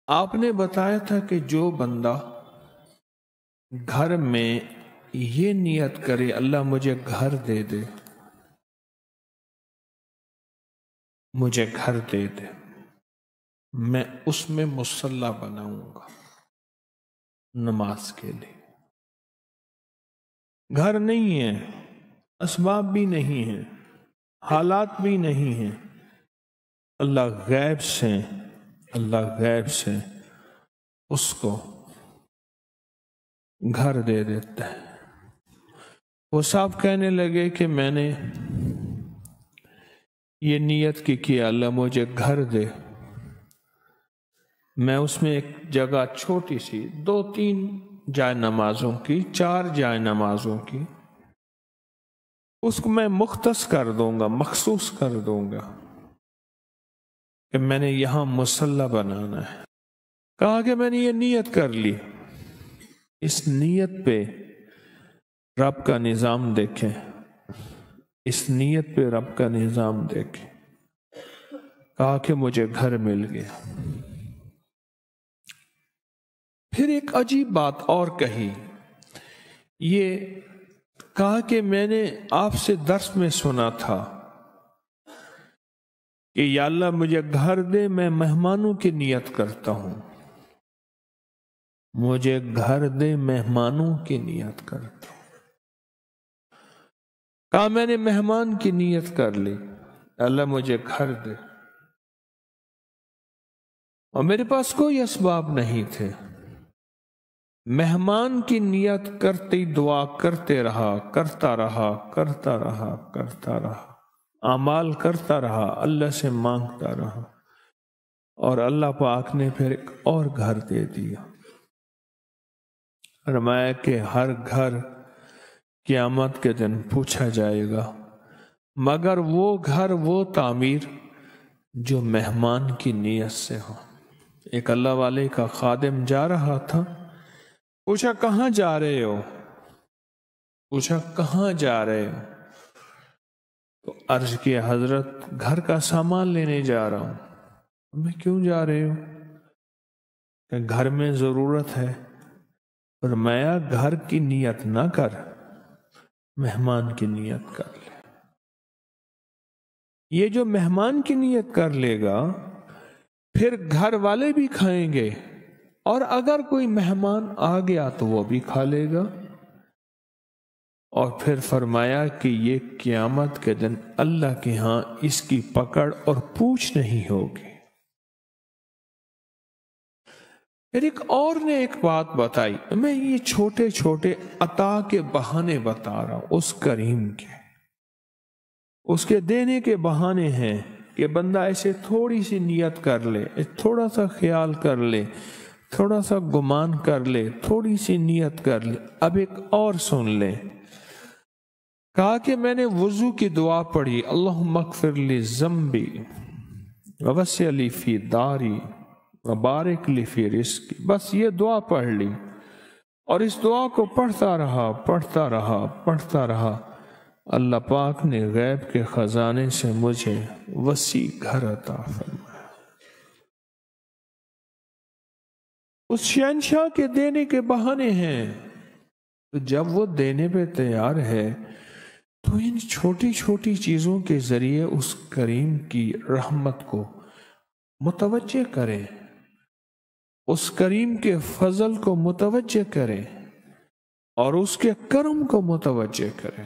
آپ نے بتایا تھا کہ جو بندہ گھر میں یہ نیت کرے اللہ مجھے گھر دے دے، مجھے گھر دے دے، میں اس میں مصلی بناؤں گا نماز کے لیے۔ گھر نہیں ہے، اسباب بھی نہیں ہیں، حالات بھی نہیں ہیں، اللہ غیب سے اس کو گھر دے دیتا ہے۔ وہ صاحب کہنے لگے کہ میں نے یہ نیت کی کہ اللہ مجھے گھر دے، میں اس میں ایک جگہ چھوٹی سی 2-3 جائے نمازوں کی، 4 جائے نمازوں کی، اس کو میں مختص کر دوں گا، مخصوص کر دوں گا کہ میں نے یہاں مصلی بنانا ہے۔ کہا کہ میں نے یہ نیت کر لی، اس نیت پہ رب کا نظام دیکھیں، اس نیت پہ رب کا نظام دیکھیں۔ کہا کہ مجھے گھر مل گیا۔ پھر ایک عجیب بات اور کہی، یہ کہا کہ میں نے آپ سے درس میں سنا تھا کہ یا اللہ مجھے گھر دے، میں مہمانوں کی نیت کرتا ہوں، مجھے گھر دے، مہمانوں کی نیت کرتا ہوں۔ کہا میں نے مہمان کی نیت کر لی، اللہ مجھے گھر دے، اور میرے پاس کوئی اسباب نہیں تھے، مہمان کی نیت کرتے دعا کرتے رہا، کرتا رہا، اعمال کرتا رہا، اللہ سے مانگتا رہا، اور اللہ پاک نے پھر ایک اور گھر دے دیا۔ فرمایا کہ ہر گھر قیامت کے دن پوچھا جائے گا، مگر وہ گھر، وہ تعمیر جو مہمان کی نیت سے ہو۔ ایک اللہ والے کا خادم جا رہا تھا، پوچھا کہاں جا رہے ہو؟ تو عرض کیا حضرت گھر کا سامان لینے جا رہا ہوں۔ میں کیوں جا رہے ہو؟ کہ گھر میں ضرورت ہے۔ فرمایا گھر کی نیت نہ کر، مہمان کی نیت کر لے۔ یہ جو مہمان کی نیت کر لے گا پھر گھر والے بھی کھائیں گے، اور اگر کوئی مہمان آ گیا تو وہ بھی کھا لے گا۔ اور پھر فرمایا کہ یہ قیامت کے دن اللہ کے ہاں اس کی پکڑ اور پوچھ نہیں ہوگی۔ پھر ایک اور نے ایک بات بتائی، میں یہ چھوٹے چھوٹے عطا کے بہانے بتا رہا ہوں، اس کریم کے، اس کے دینے کے بہانے ہیں کہ بندہ ایسے تھوڑی سی نیت کر لے، تھوڑا سا خیال کر لے، تھوڑا سا گمان کر لے، تھوڑی سی نیت کر لے۔ اب ایک اور سن لے، کہا کہ میں نے وضو کی دعا پڑھی، اللہم اغفر لی ذنبی ووسع لی فی داری وبارک لی فی رزقی، بس یہ دعا پڑھ لی، اور اس دعا کو پڑھتا رہا، اللہ پاک نے غیب کے خزانے سے مجھے وسیع گھر عطا فرمایا۔ اس شہنشاہ کے دینے کے بہانے ہیں، تو جب وہ دینے پہ تیار ہے تو ان چھوٹی چھوٹی چیزوں کے ذریعے اس کریم کی رحمت کو متوجہ کریں، اس کریم کے فضل کو متوجہ کریں، اور اس کے کرم کو متوجہ کریں۔